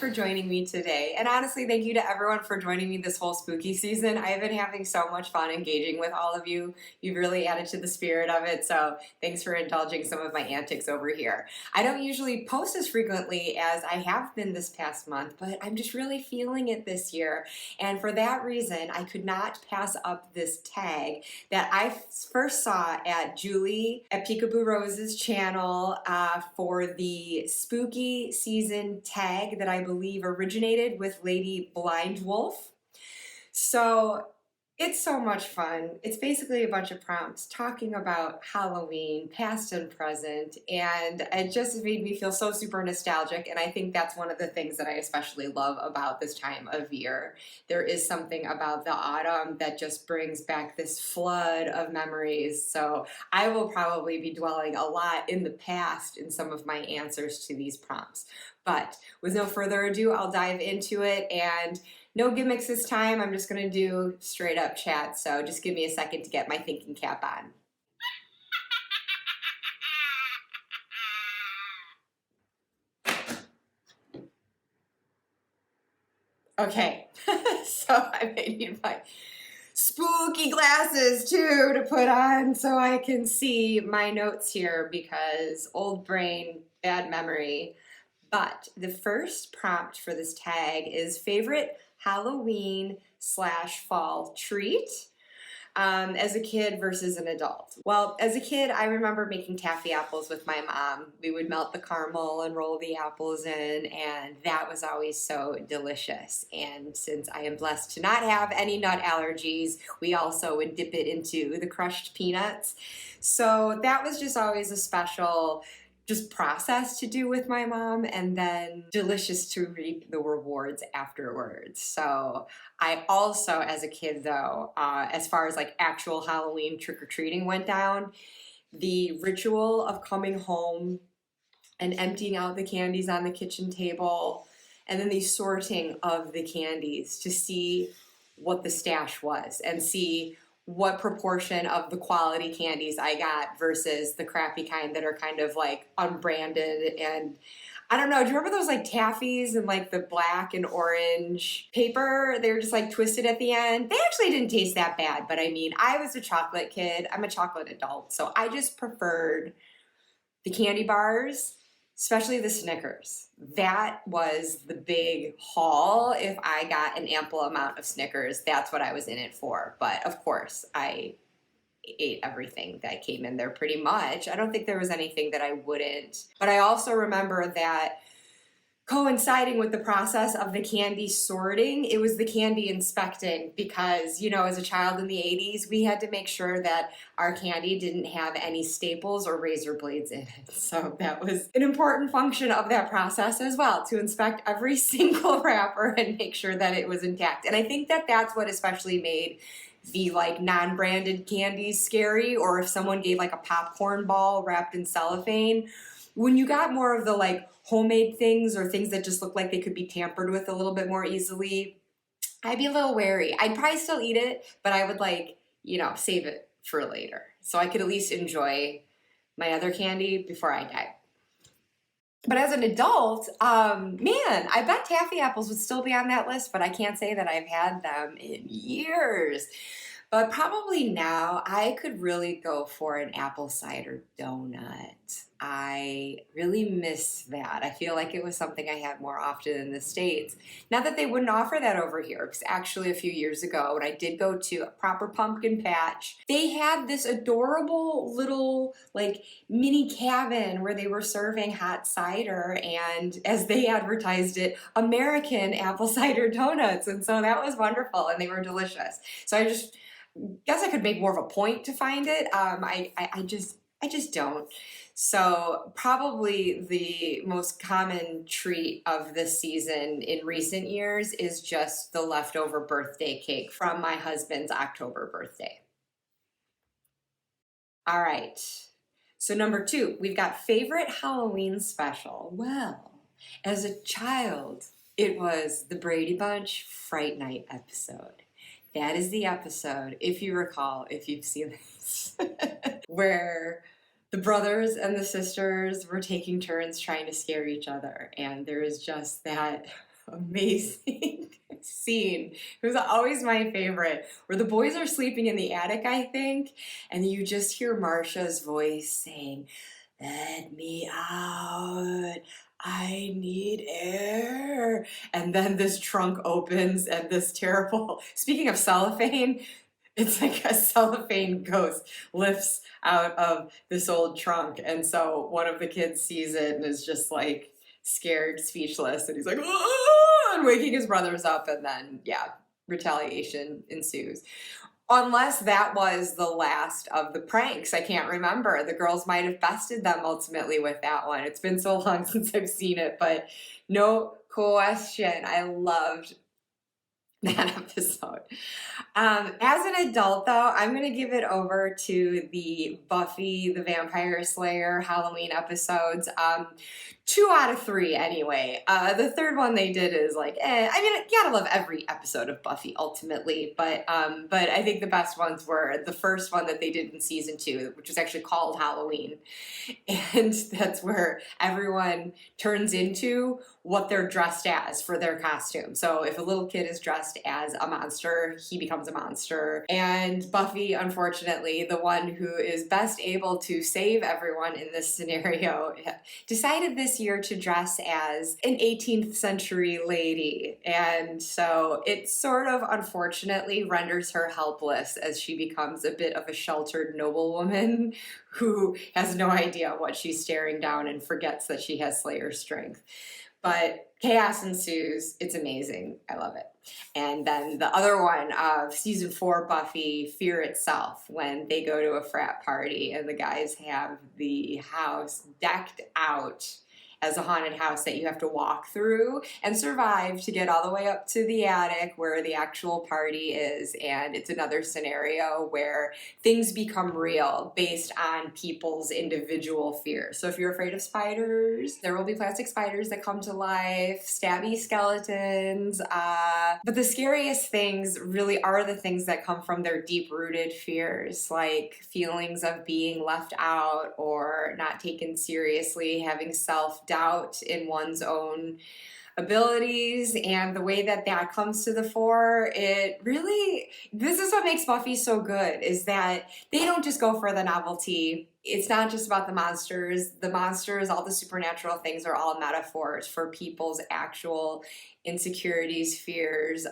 for joining me today. And honestly, thank you to everyone for joining me this whole spooky season. I've been having so much fun engaging with all of you. You've really added to the spirit of it, so thanks for indulging some of my antics over here. I don't usually post as frequently as I have been this past month, but I'm just really feeling it this year. And for that reason, I could not pass up this tag that I first saw at Julie at Peekaboo Rose's channel for the spooky season tag that I believe originated with Lady Blind Wolf. So it's so much fun. It's basically a bunch of prompts talking about Halloween, past and present, and it just made me feel so super nostalgic, and I think that's one of the things that I especially love about this time of year. There is something about the autumn that just brings back this flood of memories, so I will probably be dwelling a lot in the past in some of my answers to these prompts. But with no further ado, I'll dive into it, and no gimmicks this time. I'm just gonna do straight up chat, so just give me a second to get my thinking cap on. Okay, so I made my spooky glasses too to put on so I can see my notes here because old brain, bad memory. But the first prompt for this tag is favorite Halloween / fall treat as a kid versus an adult. Well, as a kid, I remember making taffy apples with my mom. We would melt the caramel and roll the apples in, and that was always so delicious. And since I am blessed to not have any nut allergies, we also would dip it into the crushed peanuts. So that was just always a special process to do with my mom, and then delicious to reap the rewards afterwards. So I also, as a kid though, as far as like actual Halloween trick-or-treating went down, the ritual of coming home and emptying out the candies on the kitchen table, and then the sorting of the candies to see what the stash was and see what proportion of the quality candies I got versus the crappy kind that are kind of like unbranded. And I don't know, do you remember those like taffies and like the black and orange paper? They were just like twisted at the end. They actually didn't taste that bad, but I mean, I was a chocolate kid. I'm a chocolate adult, so I just preferred the candy bars, especially the Snickers. That was the big haul. If I got an ample amount of Snickers, that's what I was in it for. But of course, I ate everything that came in there pretty much. I don't think there was anything that I wouldn't. But I also remember that coinciding with the process of the candy sorting, it was the candy inspecting because, you know, as a child in the 80s, we had to make sure that our candy didn't have any staples or razor blades in it. So that was an important function of that process as well, to inspect every single wrapper and make sure that it was intact. And I think that that's what especially made the like non-branded candies scary, or if someone gave like a popcorn ball wrapped in cellophane. When you got more of the like homemade things or things that just look like they could be tampered with a little bit more easily, I'd be a little wary. I'd probably still eat it, but I would like, you know, save it for later so I could at least enjoy my other candy before I die. But as an adult, man, I bet taffy apples would still be on that list, but I can't say that I've had them in years. But probably now I could really go for an apple cider donut. I really miss that. I feel like it was something I had more often in the States. Not that they wouldn't offer that over here, because actually a few years ago when I did go to a proper pumpkin patch, they had this adorable little like mini cabin where they were serving hot cider and, as they advertised it, American apple cider donuts. And so that was wonderful and they were delicious. So I just guess I could make more of a point to find it. I just don't. So probably the most common treat of this season in recent years is just the leftover birthday cake from my husband's October birthday. All right. So number 2, we've got favorite Halloween special. Well, as a child, it was the Brady Bunch Fright Night episode. That is the episode, if you recall, if you've seen this, where the brothers and the sisters were taking turns trying to scare each other. And there is just that amazing scene. It was always my favorite, where the boys are sleeping in the attic, I think, and you just hear Marsha's voice saying, "Let me out. I need air." And then this trunk opens and this terrible, speaking of cellophane, it's like a cellophane ghost lifts out of this old trunk. And so one of the kids sees it and is just like scared, speechless. And he's like, "Ah!" and waking his brothers up. And then, yeah, retaliation ensues. Unless that was the last of the pranks. I can't remember. The girls might have bested them ultimately with that one. It's been so long since I've seen it, but no question. I loved that episode. As an adult, though, I'm going to give it over to the Buffy the Vampire Slayer Halloween episodes. 2 out of 3 anyway. The third one they did is like, I mean, you gotta love every episode of Buffy ultimately, but I think the best ones were the first one that they did in season 2, which was actually called Halloween. And that's where everyone turns into what they're dressed as for their costume. So if a little kid is dressed as a monster, he becomes a monster. And Buffy, unfortunately, the one who is best able to save everyone in this scenario, decided this year to dress as an 18th century lady. And so it sort of unfortunately renders her helpless as she becomes a bit of a sheltered noblewoman who has no idea what she's staring down and forgets that she has Slayer strength. But chaos ensues. It's amazing. I love it. And then the other one of season 4, Buffy, Fear Itself, when they go to a frat party and the guys have the house decked out as a haunted house that you have to walk through and survive to get all the way up to the attic where the actual party is. And it's another scenario where things become real based on people's individual fears. So if you're afraid of spiders, there will be plastic spiders that come to life, stabby skeletons. But the scariest things really are the things that come from their deep-rooted fears, like feelings of being left out or not taken seriously, having self-doubt in one's own abilities, and the way that that comes to the fore. It really, this is what makes Buffy so good, is that they don't just go for the novelty. It's not just about the monsters. The monsters, all the supernatural things are all metaphors for people's actual insecurities, fears,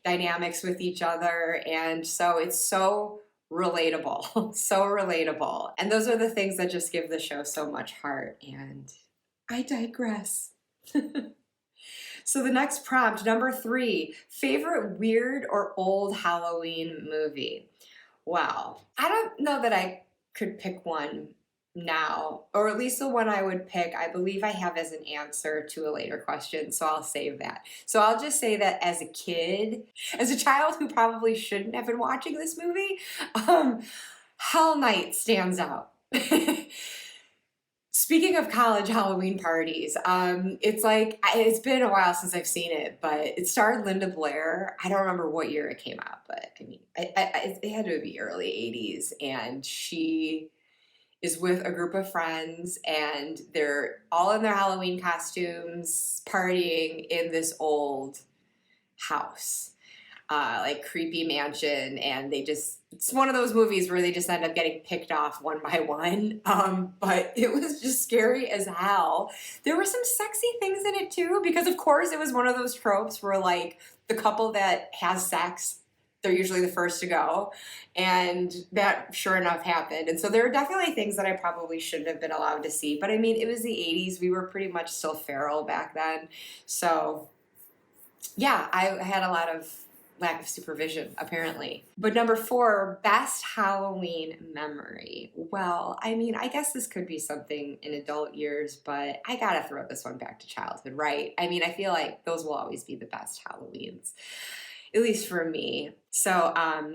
dynamics with each other. And so it's so relatable, so relatable. And those are the things that just give the show so much heart. And I digress. So the next prompt, number 3, favorite weird or old Halloween movie. Well, I don't know that I could pick one now, or at least the one I would pick, I believe I have as an answer to a later question, so I'll save that. So I'll just say that as a kid, as a child who probably shouldn't have been watching this movie, Hell Night stands out. Speaking of college Halloween parties, it's been a while since I've seen it, but it starred Linda Blair. I don't remember what year it came out, but I mean, it had to be early 80s, and she is with a group of friends, and they're all in their Halloween costumes, partying in this old house. Like creepy mansion, and it's one of those movies where they just end up getting picked off one by one. But it was just scary as hell. There were some sexy things in it too, because of course it was one of those tropes where like the couple that has sex, they're usually the first to go. And that sure enough happened. And so there are definitely things that I probably shouldn't have been allowed to see. But I mean, it was the 80s. We were pretty much still feral back then. So yeah, I had a lot of lack of supervision, apparently. But number 4, best Halloween memory. Well, I mean, I guess this could be something in adult years, but I gotta throw this one back to childhood, right? I mean, I feel like those will always be the best Halloweens, at least for me. So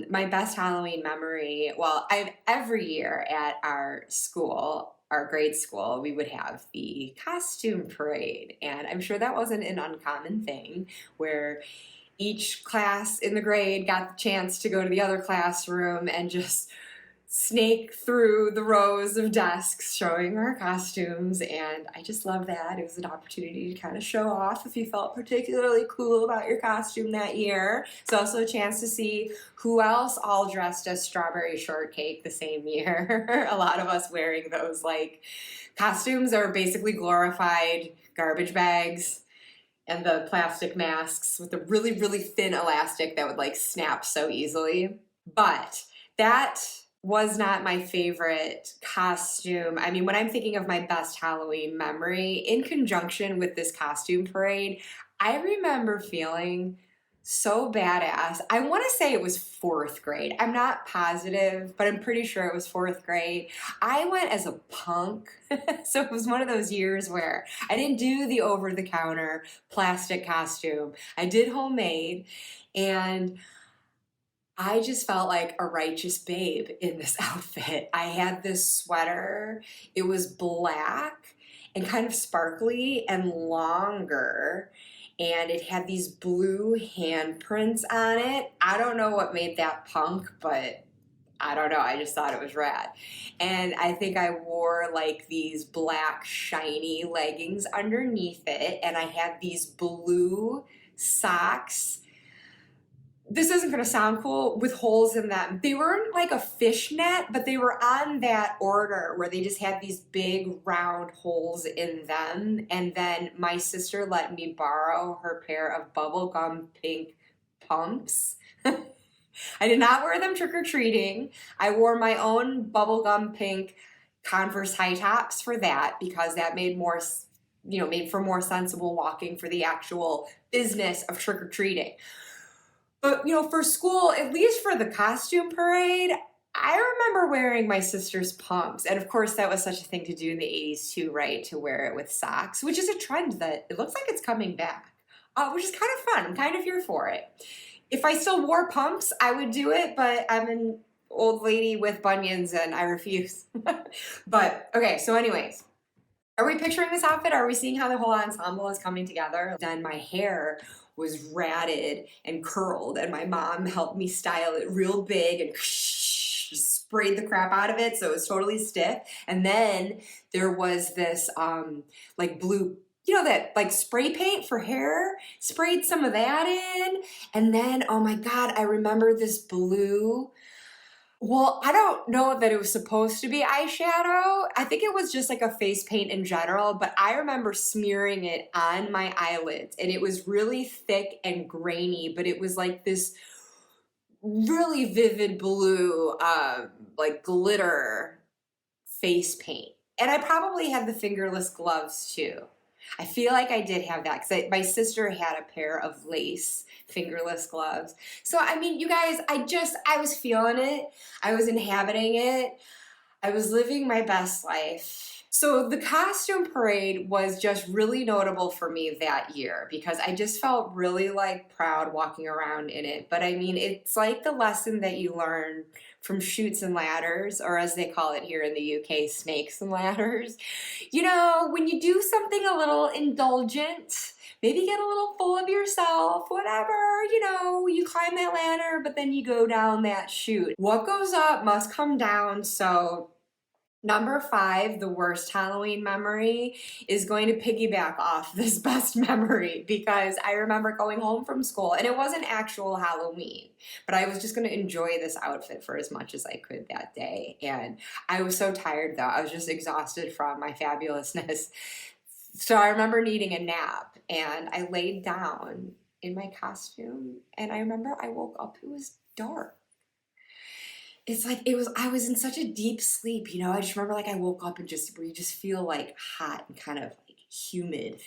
my best Halloween memory, well, every year at our school, our grade school, we would have the costume parade. And I'm sure that wasn't an uncommon thing where each class in the grade got the chance to go to the other classroom and just snake through the rows of desks showing our costumes, and I just love that. It was an opportunity to kind of show off if you felt particularly cool about your costume that year. It's also a chance to see who else all dressed as Strawberry Shortcake the same year. A lot of us wearing those like costumes are basically glorified garbage bags and the plastic masks with the really, really thin elastic that would like snap so easily. But that was not my favorite costume. I mean, when I'm thinking of my best Halloween memory, in conjunction with this costume parade, I remember feeling so badass. I want to say it was fourth grade. I'm not positive, but I'm pretty sure it was fourth grade. I went as a punk. So it was one of those years where I didn't do the over-the-counter plastic costume. I did homemade, and I just felt like a righteous babe in this outfit. I had this sweater. It was black and kind of sparkly and longer, and it had these blue handprints on it. I don't know what made that punk, but I don't know. I just thought it was rad. And I think I wore like these black shiny leggings underneath it, and I had these blue socks. This isn't going to sound cool, with holes in them. They weren't like a fishnet, but they were on that order where they just had these big round holes in them. And then my sister let me borrow her pair of bubblegum pink pumps. I did not wear them trick-or-treating. I wore my own bubblegum pink Converse high tops for that, because that made more, made for more sensible walking for the actual business of trick-or-treating. But, for school, at least for the costume parade, I remember wearing my sister's pumps. And of course, that was such a thing to do in the 80s too, right? To wear it with socks, which is a trend that it looks like it's coming back, which is kind of fun. I'm kind of here for it. If I still wore pumps, I would do it, but I'm an old lady with bunions and I refuse. But, okay, so anyways. Are we picturing this outfit? Are we seeing how the whole ensemble is coming together? Then my hair was ratted and curled, and my mom helped me style it real big and sprayed the crap out of it so it was totally stiff. And then there was this like blue, that like spray paint for hair, sprayed some of that in. And then, oh my God, I remember this blue. Well, I don't know that it was supposed to be eyeshadow. I think it was just like a face paint in general, but I remember smearing it on my eyelids, and it was really thick and grainy, but it was like this really vivid blue, like glitter face paint. And I probably had the fingerless gloves too. I feel like I did have that because my sister had a pair of lace fingerless gloves. So, I mean, you guys, I was feeling it. I was inhabiting it. I was living my best life. So the costume parade was just really notable for me that year because I just felt really like proud walking around in it. But I mean, it's like the lesson that you learn from Chutes and Ladders, or as they call it here in the UK, Snakes and Ladders. When you do something a little indulgent, maybe get a little full of yourself, whatever, you climb that ladder, but then you go down that chute. What goes up must come down. So number 5, the worst Halloween memory, is going to piggyback off this best memory because I remember going home from school and it wasn't actual Halloween, but I was just going to enjoy this outfit for as much as I could that day. And I was so tired though. I was just exhausted from my fabulousness. So I remember needing a nap and I laid down in my costume and I remember I woke up, it was dark. It's like I was in such a deep sleep, I just remember like I woke up and where you just feel like hot and kind of like humid.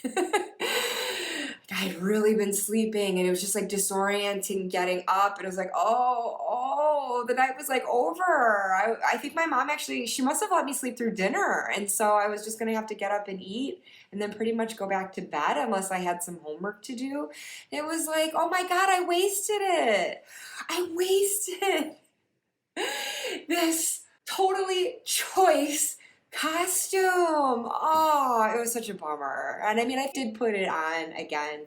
I'd really been sleeping and it was just like disorienting getting up and it was like, oh, the night was like over. I think my mom she must have let me sleep through dinner. And so I was just going to have to get up and eat and then pretty much go back to bed unless I had some homework to do. And it was like, oh my God, I wasted it. I wasted this totally choice costume. Oh, it was such a bummer. And I mean, I did put it on again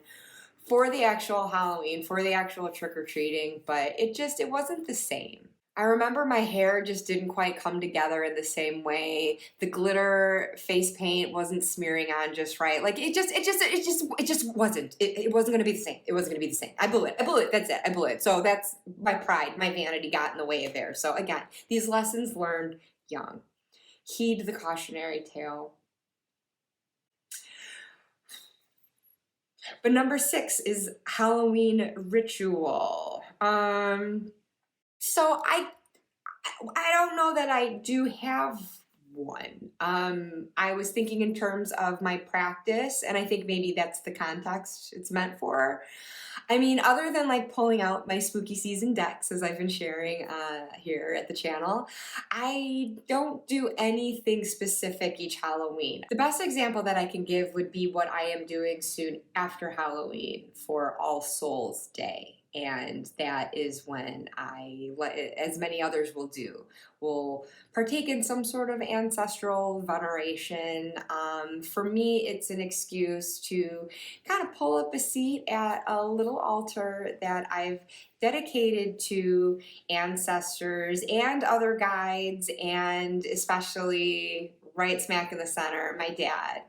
for the actual Halloween, for the actual trick-or-treating, but it wasn't the same. I remember my hair just didn't quite come together in the same way. The glitter face paint wasn't smearing on just right. Like it just wasn't. It wasn't gonna be the same. It wasn't gonna be the same. I blew it. I blew it. That's it. I blew it. So that's my pride, my vanity got in the way of there. So again, these lessons learned young. Heed the cautionary tale. But number 6 is Halloween ritual. So I don't know that I do have one. I was thinking in terms of my practice, and I think maybe that's the context it's meant for. I mean, other than like pulling out my spooky season decks, as I've been sharing here at the channel, I don't do anything specific each Halloween. The best example that I can give would be what I am doing soon after Halloween for All Souls Day. And that is when I, as many others will do, will partake in some sort of ancestral veneration. For me, it's an excuse to kind of pull up a seat at a little altar that I've dedicated to ancestors and other guides, and especially right smack in the center, my dad.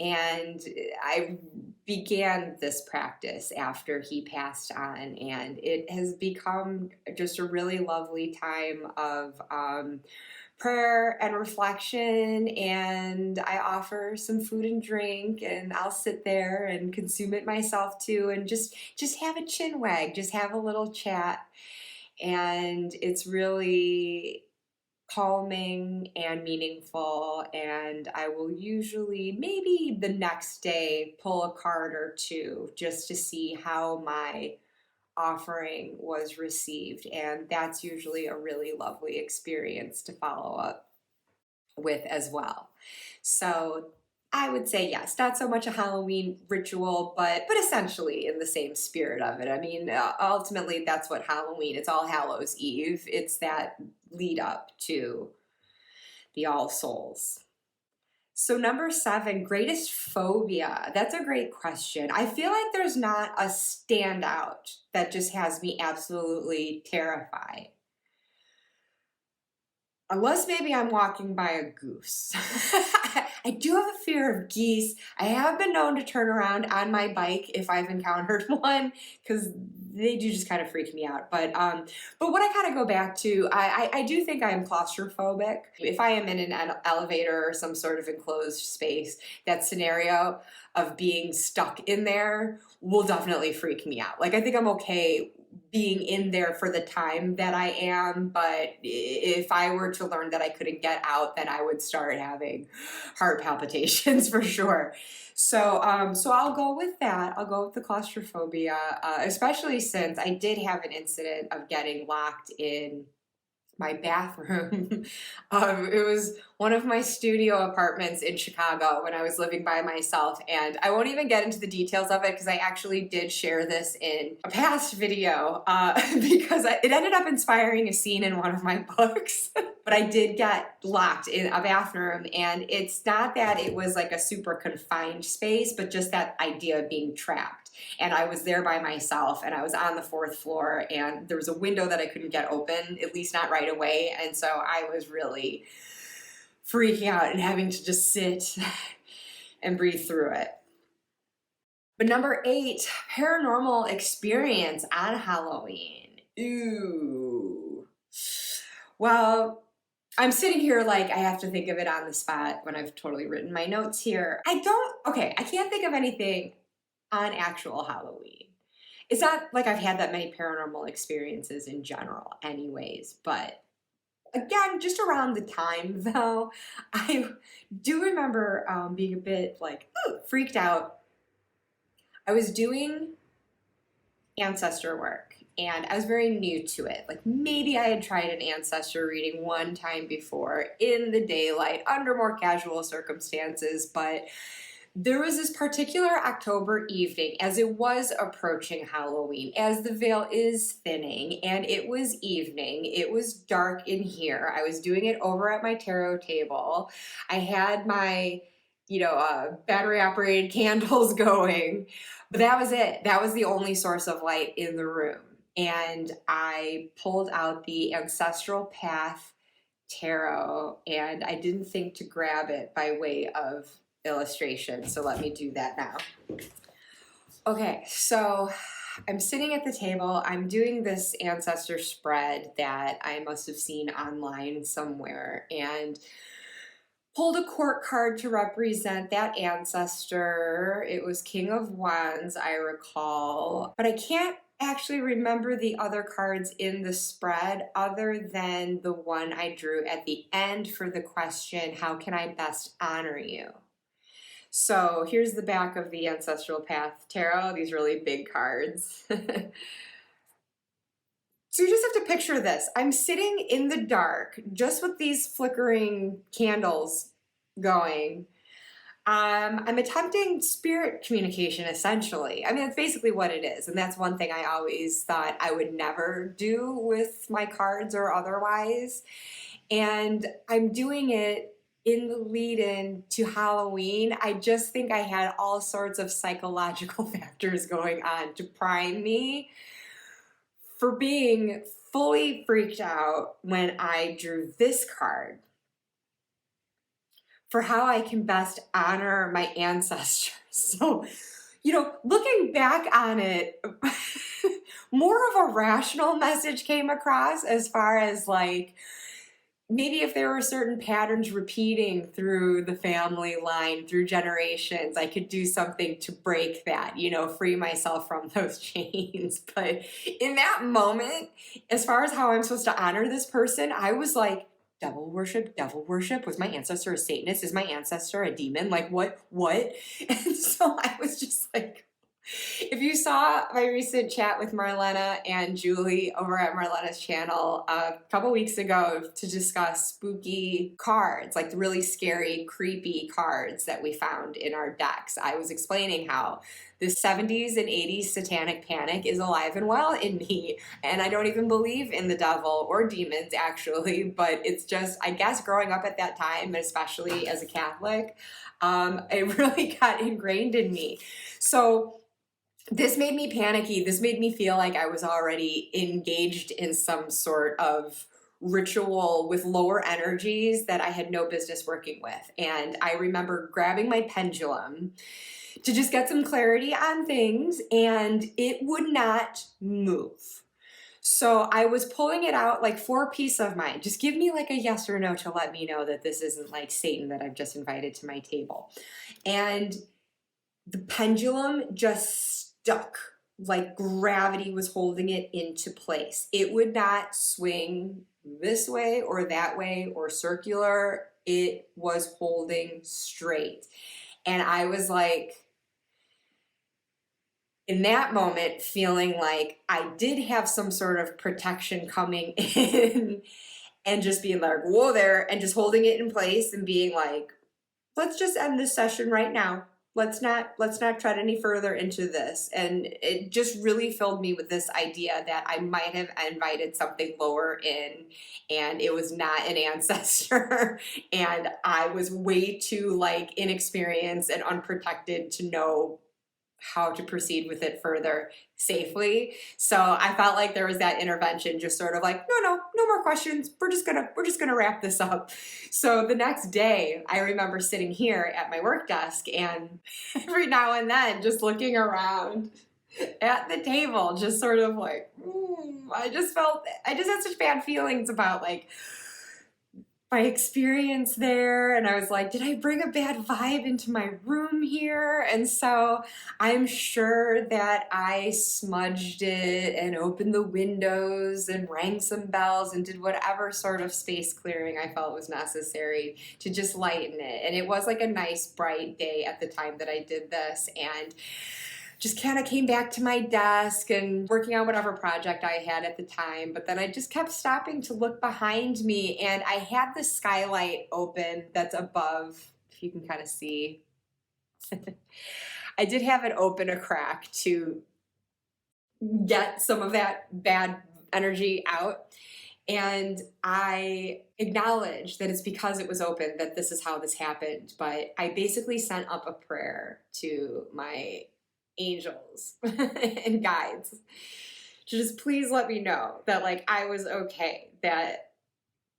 And I began this practice after he passed on, and it has become just a really lovely time of prayer and reflection, and I offer some food and drink, and I'll sit there and consume it myself too, and just have a chin wag, just have a little chat, and it's really calming and meaningful. And I will usually maybe the next day pull a card or two just to see how my offering was received, and that's usually a really lovely experience to follow up with as well. So I would say yes, not so much a Halloween ritual, but essentially in the same spirit of it. I mean, ultimately that's what Halloween, it's All Hallows Eve. It's that lead up to the All Souls. So number 7, greatest phobia. That's a great question. I feel like there's not a standout that just has me absolutely terrified. Unless maybe I'm walking by a goose. I do have a fear of geese. I have been known to turn around on my bike if I've encountered one, because they do just kind of freak me out. But what I kind of go back to, I do think I am claustrophobic. If I am in an elevator or some sort of enclosed space, that scenario of being stuck in there will definitely freak me out. Like, I think I'm okay being in there for the time that I am, but if I were to learn that I couldn't get out, then I would start having heart palpitations for sure. So I'll go with that. I'll go with the claustrophobia, especially since I did have an incident of getting locked in my bathroom. It was one of my studio apartments in Chicago when I was living by myself, and I won't even get into the details of it because I actually did share this in a past video because it ended up inspiring a scene in one of my books. But I did get locked in a bathroom, and it's not that it was like a super confined space, but just that idea of being trapped. And I was there by myself, and I was on the 4th floor, and there was a window that I couldn't get open, at least not right away. And so I was really freaking out and having to just sit and breathe through it. But number 8, paranormal experience on Halloween. Ooh. Well, I'm sitting here like I have to think of it on the spot when I've totally written my notes here. I can't think of anything on actual Halloween. It's not like I've had that many paranormal experiences in general anyways, but again, just around the time though, I do remember being a bit like freaked out. I was doing ancestor work, and I was very new to it. Like, maybe I had tried an ancestor reading one time before in the daylight under more casual circumstances, but there was this particular October evening as it was approaching Halloween, as the veil is thinning, and it was evening. It was dark in here. I was doing it over at my tarot table. I had my, battery operated candles going, but that was it. That was the only source of light in the room. and I pulled out the Ancestral Path Tarot, and I didn't think to grab it by way of illustration, so let me do that now. Okay, so I'm sitting at the table. I'm doing this ancestor spread that I must have seen online somewhere, and pulled a court card to represent that ancestor. It was King of Wands, I recall, but I can't actually remember the other cards in the spread other than the one I drew at the end for the question, how can I best honor you? So here's the back of the Ancestral Path Tarot, these really big cards. So you just have to picture this. I'm sitting in the dark, just with these flickering candles going. I'm attempting spirit communication, essentially. I mean, that's basically what it is. And that's one thing I always thought I would never do with my cards or otherwise. And I'm doing it in the lead-in to Halloween. I just think I had all sorts of psychological factors going on to prime me for being fully freaked out when I drew this card for how I can best honor my ancestors. So, you know, looking back on it, more of a rational message came across as far as like, maybe if there were certain patterns repeating through the family line, through generations, I could do something to break that, you know, free myself from those chains. But in that moment, as far as how I'm supposed to honor this person, I was like, devil worship? Was my ancestor a Satanist? Is my ancestor a demon? Like, what? And so I was just like, if you saw my recent chat with Marlena and Julie over at Marlena's channel a couple weeks ago to discuss spooky cards, like the really scary, creepy cards that we found in our decks, I was explaining how the 70s and 80s satanic panic is alive and well in me. And I don't even believe in the devil or demons, actually, but it's just, I guess, growing up at that time, especially as a Catholic, it really got ingrained in me. So this made me panicky. This made me feel like I was already engaged in some sort of ritual with lower energies that I had no business working with. And I remember grabbing my pendulum to just get some clarity on things, and it would not move. So I was pulling it out like for peace of mind. Just give me like a yes or no to let me know that this isn't like Satan that I've just invited to my table. And the pendulum just stuck, like gravity was holding it into place. It would not swing this way or that way or circular. It was holding straight. And I was like, in that moment, feeling like I did have some sort of protection coming in and just being like, whoa there, and just holding it in place and being like, let's just end this session right now. Let's not tread any further into this. And it just really filled me with this idea that I might have invited something lower in, and it was not an ancestor. And I was way too like inexperienced and unprotected to know how to proceed with it further safely. So I felt like there was that intervention, just sort of like, no more questions. We're just gonna wrap this up. So the next day, I remember sitting here at my work desk and every now and then just looking around at the table, just sort of like, I just had such bad feelings about like my experience there, and I was like, did I bring a bad vibe into my room here? And so I'm sure that I smudged it and opened the windows and rang some bells and did whatever sort of space clearing I felt was necessary to just lighten it. And it was like a nice bright day at the time that I did this, and just kind of came back to my desk and working on whatever project I had at the time. But then I just kept stopping to look behind me, and I had the skylight open that's above, if you can kind of see. I did have it open a crack to get some of that bad energy out. And I acknowledge that it's because it was open that this is how this happened. But I basically sent up a prayer to my angels and guides, just please let me know that like I was okay, that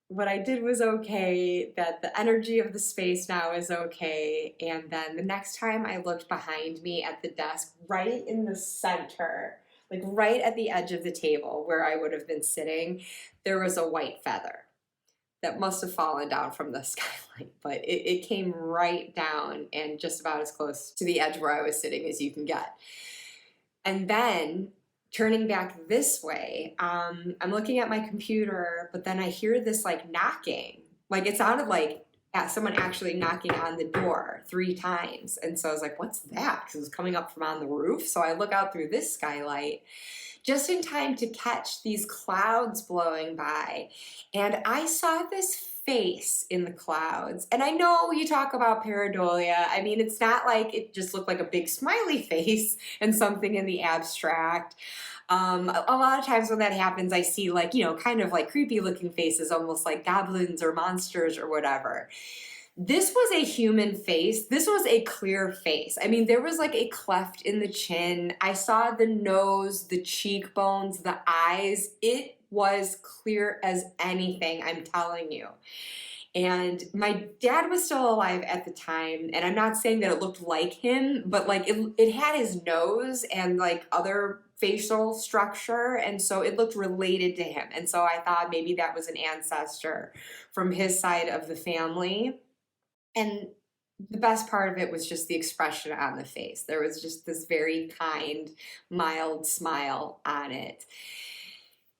what I did was okay, that the energy of the space now is okay. And then the next time I looked behind me at the desk, right in the center, like right at the edge of the table where I would have been sitting, there was a white feather that must have fallen down from the skylight, but it came right down and just about as close to the edge where I was sitting as you can get. And then turning back this way, I'm looking at my computer, but then I hear this like knocking. Like it sounded like someone actually knocking on the door 3 times. And so I was like, what's that? Because it was coming up from on the roof. So I look out through this skylight just in time to catch these clouds blowing by. And I saw this face in the clouds. And I know you talk about pareidolia. I mean, it's not like it just looked like a big smiley face and something in the abstract. A lot of times when that happens, I see like, you know, kind of like creepy looking faces, almost like goblins or monsters or whatever. This was a human face. This was a clear face. I mean, there was like a cleft in the chin. I saw the nose, the cheekbones, the eyes. It was clear as anything, I'm telling you. And my dad was still alive at the time, and I'm not saying that it looked like him, but like it had his nose and like other facial structure, and so it looked related to him. And so I thought maybe that was an ancestor from his side of the family. And the best part of it was just the expression on the face. There was just this very kind, mild smile on it.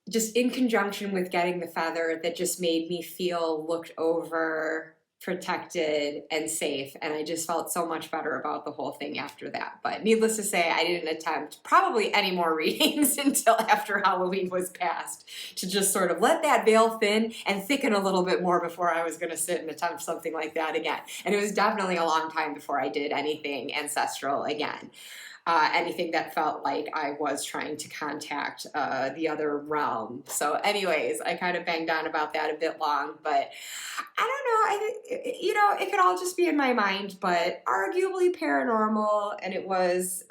Just in conjunction with getting the feather, that just made me feel looked over, protected, and safe. And I just felt so much better about the whole thing after that. But needless to say, I didn't attempt probably any more readings until after Halloween was past, to just sort of let that veil thin and thicken a little bit more before I was going to sit and attempt something like that again. And it was definitely a long time before I did anything ancestral again. Anything that felt like I was trying to contact the other realm. So anyways, I kind of banged on about that a bit long, but I don't know, it could all just be in my mind, but arguably paranormal, and it was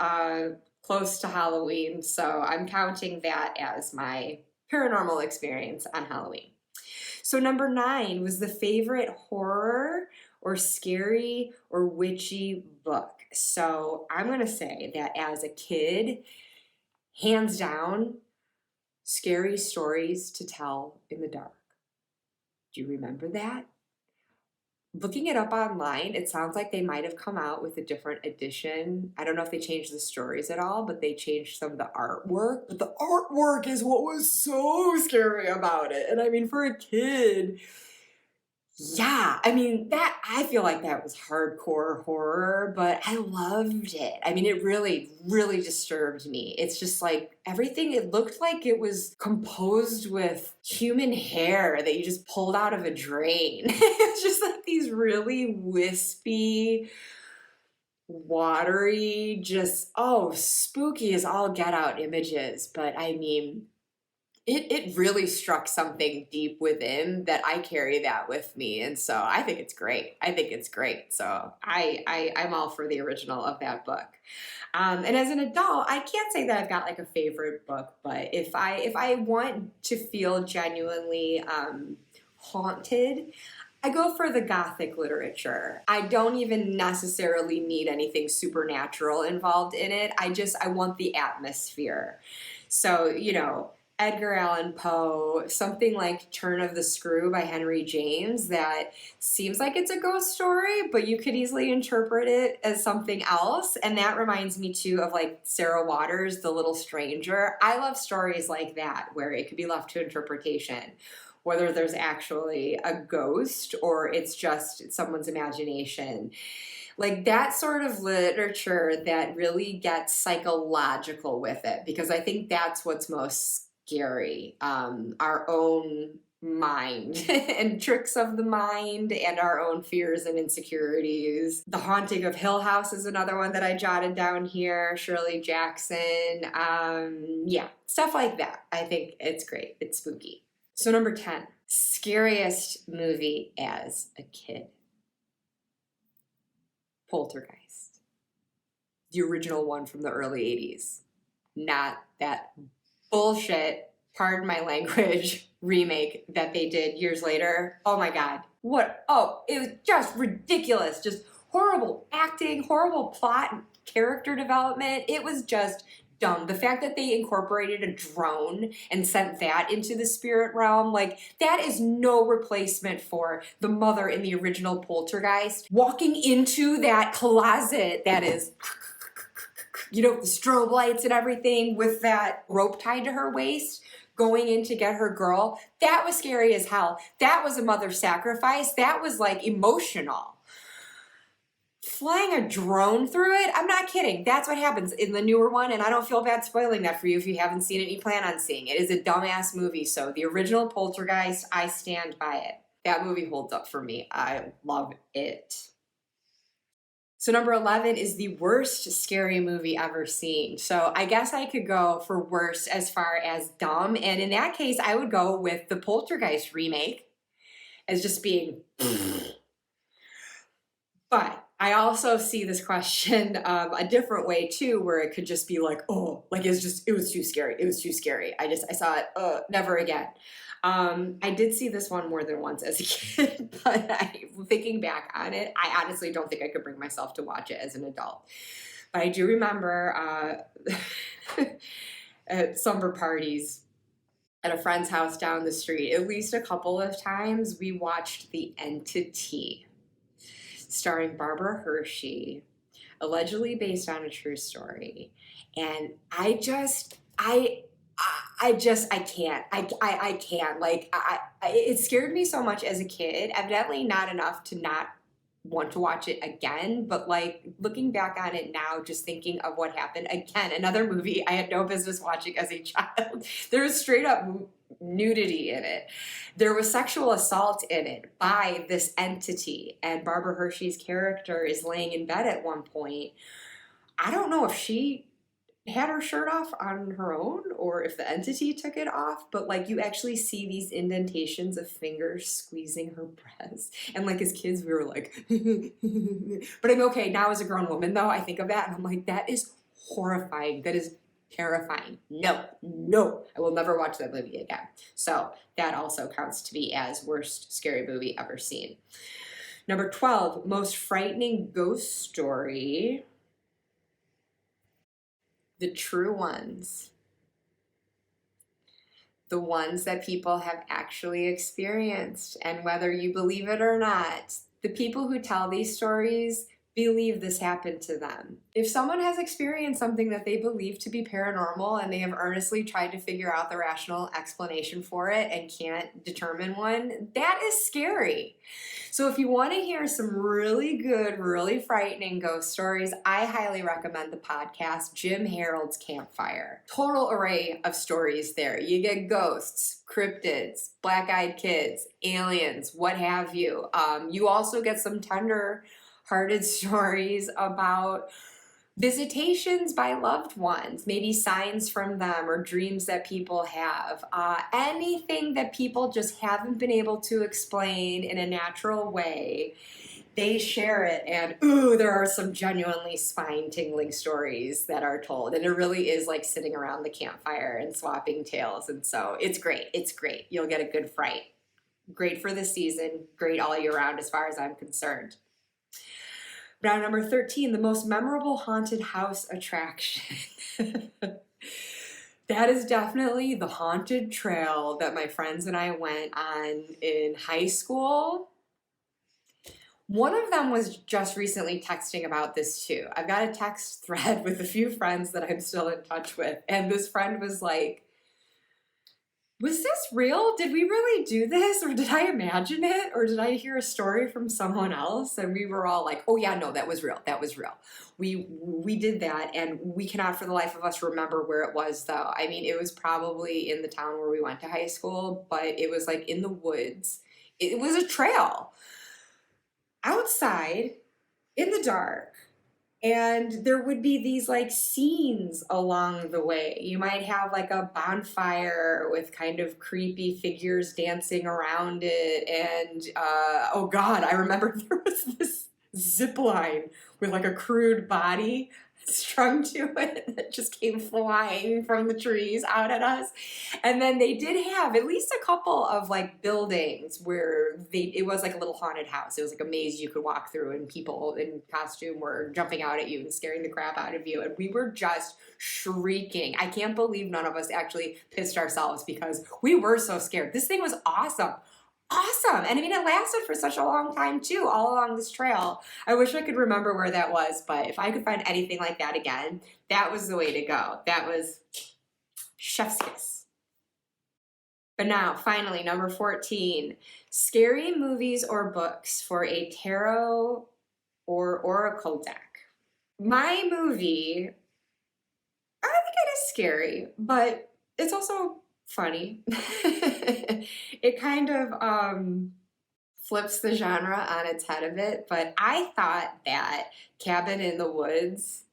close to Halloween, so I'm counting that as my paranormal experience on Halloween. So number 9 was the favorite horror or scary or witchy book. So I'm going to say that as a kid, hands down, Scary Stories to Tell in the Dark. Do you remember that? Looking it up online, it sounds like they might have come out with a different edition. I don't know if they changed the stories at all, but they changed some of the artwork. But the artwork is what was so scary about it. And I mean, for a kid, yeah, I mean, I feel like that was hardcore horror, but I loved it. I mean, it really, really disturbed me. It's just like everything, it looked like it was composed with human hair that you just pulled out of a drain. It's just like these really wispy, watery, just, spooky as all get out images. But I mean, it really struck something deep within that I carry that with me. And so I think it's great. So I'm all for the original of that book. And as an adult, I can't say that I've got like a favorite book, but if I want to feel genuinely haunted, I go for the Gothic literature. I don't even necessarily need anything supernatural involved in it. I want the atmosphere. So, Edgar Allan Poe, something like Turn of the Screw by Henry James, that seems like it's a ghost story, but you could easily interpret it as something else. And that reminds me too of like Sarah Waters' The Little Stranger. I love stories like that where it could be left to interpretation, whether there's actually a ghost or it's just someone's imagination. Like that sort of literature that really gets psychological with it, because I think that's what's most scary, our own mind and tricks of the mind and our own fears and insecurities. The Haunting of Hill House is another one that I jotted down here. Shirley Jackson. Stuff like that. I think it's great. It's spooky. So number 10, scariest movie as a kid. Poltergeist. The original one from the early 80s. Not that bullshit, pardon my language, remake that they did years later. Oh my God. What? Oh, it was just ridiculous. Just horrible acting, horrible plot, and character development. It was just dumb. The fact that they incorporated a drone and sent that into the spirit realm, like, that is no replacement for the mother in the original Poltergeist walking into that closet that is, you know, the strobe lights and everything with that rope tied to her waist, going in to get her girl. That was scary as hell. That was a mother sacrifice. That was like emotional. Flying a drone through it? I'm not kidding. That's what happens in the newer one, and I don't feel bad spoiling that for you if you haven't seen it and you plan on seeing it. It is a dumbass movie, so the original Poltergeist, I stand by it. That movie holds up for me. I love it. So number 11 is the worst scary movie ever seen. So I guess I could go for worst as far as dumb, and in that case, I would go with the Poltergeist remake as just being But I also see this question a different way too, where it could just be like, oh, like it was too scary. It was too scary. I saw it, never again. I did see this one more than once as a kid, but thinking back on it, I honestly don't think I could bring myself to watch it as an adult. But I do remember at summer parties at a friend's house down the street, at least a couple of times, we watched The Entity, starring Barbara Hershey, allegedly based on a true story. And I can't. Like, it scared me so much as a kid, evidently not enough to not want to watch it again, but like looking back on it now, just thinking of what happened, again, another movie I had no business watching as a child. There was straight up nudity in it. There was sexual assault in it by this entity, and Barbara Hershey's character is laying in bed at one point. I don't know if she had her shirt off on her own or if the entity took it off, but like you actually see these indentations of fingers squeezing her breasts. And like as kids we were like but I'm okay now as a grown woman though. I think of that and I'm like, that is horrifying. That is terrifying. No, I will never watch that movie again. So that also counts to be as worst scary movie ever seen. Number 12, most frightening ghost story. The true ones. The ones that people have actually experienced. And whether you believe it or not, the people who tell these stories believe this happened to them. If someone has experienced something that they believe to be paranormal and they have earnestly tried to figure out the rational explanation for it and can't determine one, that is scary. So if you want to hear some really good, really frightening ghost stories, I highly recommend the podcast Jim Harold's Campfire. Total array of stories there. You get ghosts, cryptids, black-eyed kids, aliens, what have you. You also get some tender-hearted stories about visitations by loved ones, maybe signs from them or dreams that people have. Anything that people just haven't been able to explain in a natural way, they share it, and ooh, there are some genuinely spine-tingling stories that are told, and it really is like sitting around the campfire and swapping tales, and so it's great. You'll get a good fright. Great for the season, great all year round as far as I'm concerned. Now, number 13, the most memorable haunted house attraction. That is definitely the haunted trail that my friends and I went on in high school. One of them was just recently texting about this too. I've got a text thread with a few friends that I'm still in touch with, and this friend was like, was this real? Did we really do this? Or did I imagine it? Or did I hear a story from someone else? And we were all like, oh yeah, no, that was real. We did that, and we cannot for the life of us remember where it was though. I mean, it was probably in the town where we went to high school, but it was like in the woods. It was a trail outside in the dark. And there would be these like scenes along the way. You might have like a bonfire with kind of creepy figures dancing around it. And oh God, I remember there was this zip line with like a crude body strung to it that just came flying from the trees out at us. And then they did have at least a couple of like buildings where it was like a little haunted house. It was like a maze you could walk through and people in costume were jumping out at you and scaring the crap out of you. And we were just shrieking. I can't believe none of us actually pissed ourselves because we were so scared. This thing was awesome. Awesome. And I mean, it lasted for such a long time too, all along this trail. I wish I could remember where that was, but if I could find anything like that again, that was the way to go. That was chef's kiss. But now, finally, number 14, scary movies or books for a tarot or oracle deck. My movie, I don't think it is scary, but it's also funny. It kind of flips the genre on its head a bit, but I thought that Cabin in the Woods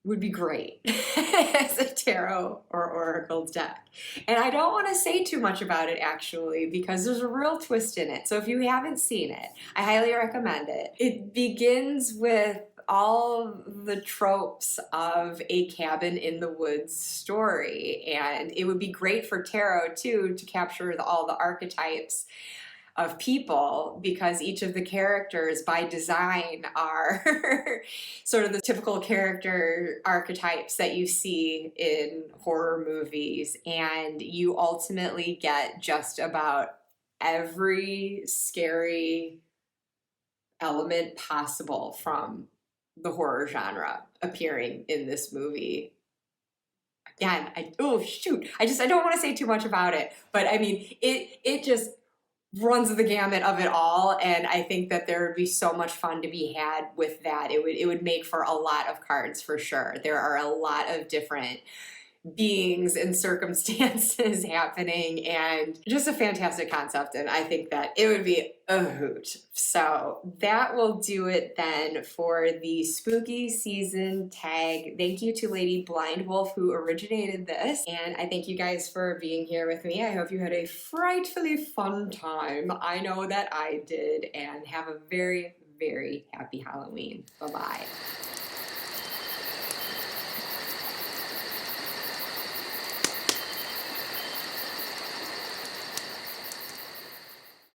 would be great as a tarot or oracle deck. And I don't want to say too much about it actually because there's a real twist in it. So if you haven't seen it, I highly recommend it. It begins with all the tropes of a cabin in the woods story, and it would be great for tarot too to capture all the archetypes of people because each of the characters by design are sort of the typical character archetypes that you see in horror movies, and you ultimately get just about every scary element possible from the horror genre appearing in this movie. Again, I don't want to say too much about it, but I mean, it just runs the gamut of it all, and I think that there would be so much fun to be had with that. It would make for a lot of cards for sure. There are a lot of different beings and circumstances happening, and just a fantastic concept, and I think that it would be a hoot. So that will do it then for the spooky season tag. Thank you to Lady Blind Wolf who originated this, and I thank you guys for being here with me. I hope you had a frightfully fun time. I know that I did, and have a very, very happy Halloween. Bye-bye.